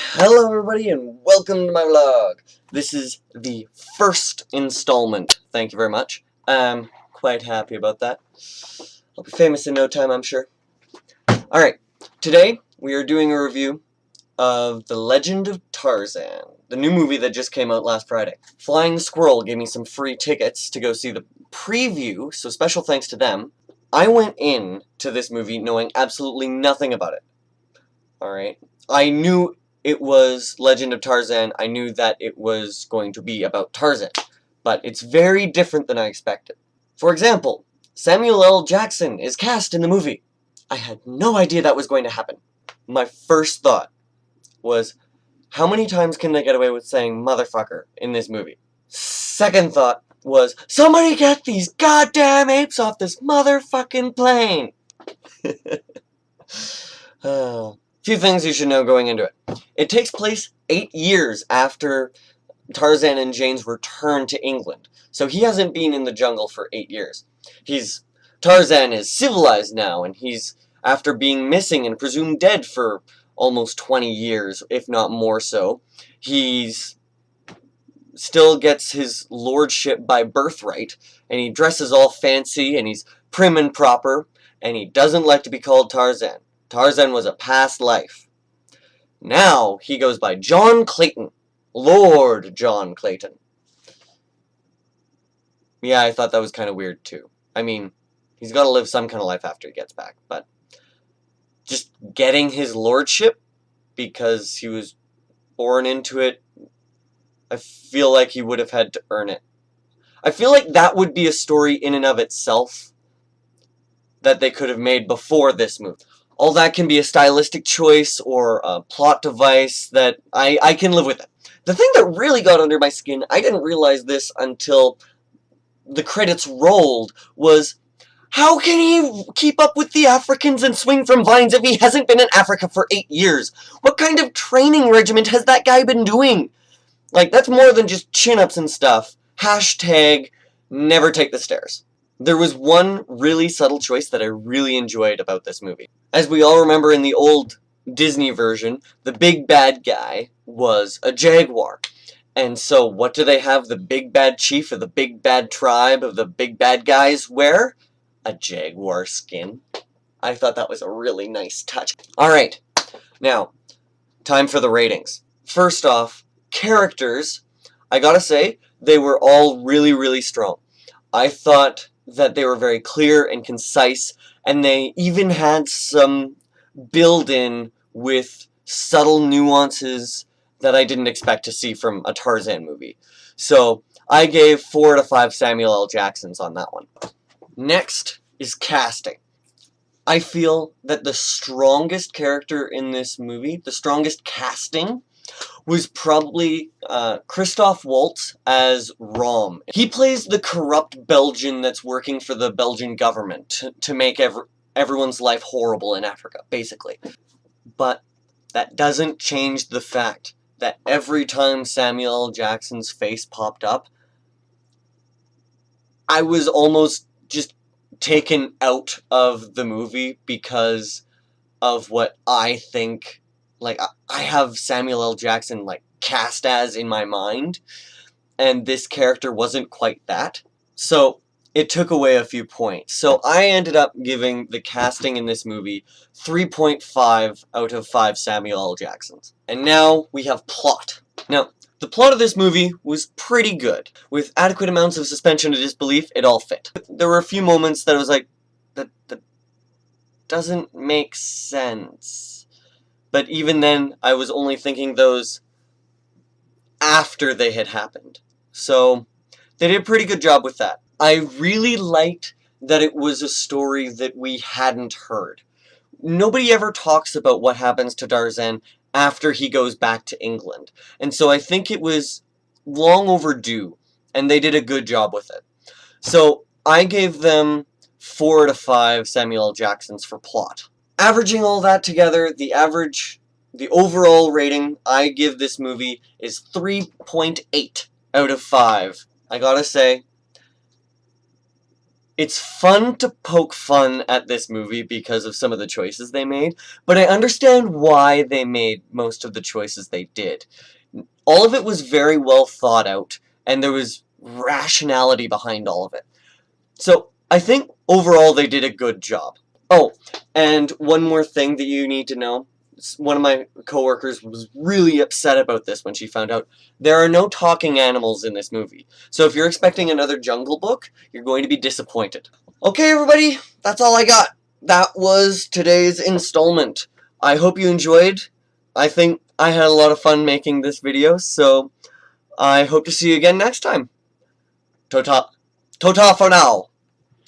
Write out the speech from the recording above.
Hello everybody and welcome to my vlog. This is the first installment. Thank you very much. I'm quite happy about that. I'll be famous in no time, I'm sure. Alright, today we are doing a review of The Legend of Tarzan, the new movie that just came out last Friday. Flying Squirrel gave me some free tickets to go see the preview, so special thanks to them. I went in to this movie knowing absolutely nothing about it. Alright, I knew it was Legend of Tarzan. I knew that it was going to be about Tarzan, but it's very different than I expected. For example, Samuel L. Jackson is cast in the movie. I had no idea that was going to happen. My first thought was, how many times can they get away with saying motherfucker in this movie? Second thought was, somebody get these goddamn apes off this motherfucking plane! Few things you should know going into it. It takes place 8 years after Tarzan and Jane's return to England. So he hasn't been in the jungle for 8 years. Tarzan is civilized now, and he's, after being missing and presumed dead for almost 20 years, if not more so, he's still gets his lordship by birthright, and he dresses all fancy, and he's prim and proper, and he doesn't like to be called Tarzan. Tarzan was a past life. Now he goes by John Clayton. Lord John Clayton. Yeah, I thought that was kind of weird too. I mean, he's got to live some kind of life after he gets back, but just getting his lordship because he was born into it, I feel like he would have had to earn it. I feel like that would be a story in and of itself that they could have made before this movie. All that can be a stylistic choice or a plot device that I can live with it. The thing that really got under my skin, I didn't realize this until the credits rolled, was how can he keep up with the Africans and swing from vines if he hasn't been in Africa for 8 years? What kind of training regiment has that guy been doing? Like, that's more than just chin-ups and stuff. Hashtag never take the stairs. There was one really subtle choice that I really enjoyed about this movie. As we all remember in the old Disney version, the big bad guy was a jaguar. And so what do they have the big bad chief of the big bad tribe of the big bad guys wear? A jaguar skin. I thought that was a really nice touch. Alright, now, time for the ratings. First off, characters, I gotta say, they were all really, really strong. I thought that they were very clear and concise, and they even had some build-in with subtle nuances that I didn't expect to see from a Tarzan movie. So, I gave 4 out of 5 Samuel L. Jacksons on that one. Next is casting. I feel that the strongest character in this movie, the strongest casting, was probably Christoph Waltz as Rom. He plays the corrupt Belgian that's working for the Belgian government to make everyone's life horrible in Africa, basically. But that doesn't change the fact that every time Samuel L. Jackson's face popped up, I was almost just taken out of the movie because of what I think. Like, I have Samuel L. Jackson, like, cast as in my mind, and this character wasn't quite that. So, it took away a few points. So, I ended up giving the casting in this movie 3.5 out of 5 Samuel L. Jacksons. And now, we have plot. Now, the plot of this movie was pretty good. With adequate amounts of suspension of disbelief, it all fit. There were a few moments that I was like, that doesn't make sense. But even then, I was only thinking those after they had happened. So, they did a pretty good job with that. I really liked that it was a story that we hadn't heard. Nobody ever talks about what happens to Tarzan after he goes back to England. And so I think it was long overdue, and they did a good job with it. So, I gave them 4 out of 5 Samuel L. Jacksons for plot. Averaging all that together, the overall rating I give this movie is 3.8 out of 5. I gotta say, It's fun to poke fun at this movie because of some of the choices they made, but I understand why they made most of the choices they did. All of it was very well thought out, and there was rationality behind all of it. So, I think overall they did a good job. Oh, and one more thing that you need to know. One of my coworkers was really upset about this when she found out there are no talking animals in this movie. So if you're expecting another Jungle Book, you're going to be disappointed. Okay, everybody, that's all I got. That was today's installment. I hope you enjoyed. I think I had a lot of fun making this video, so I hope to see you again next time. Tota for now.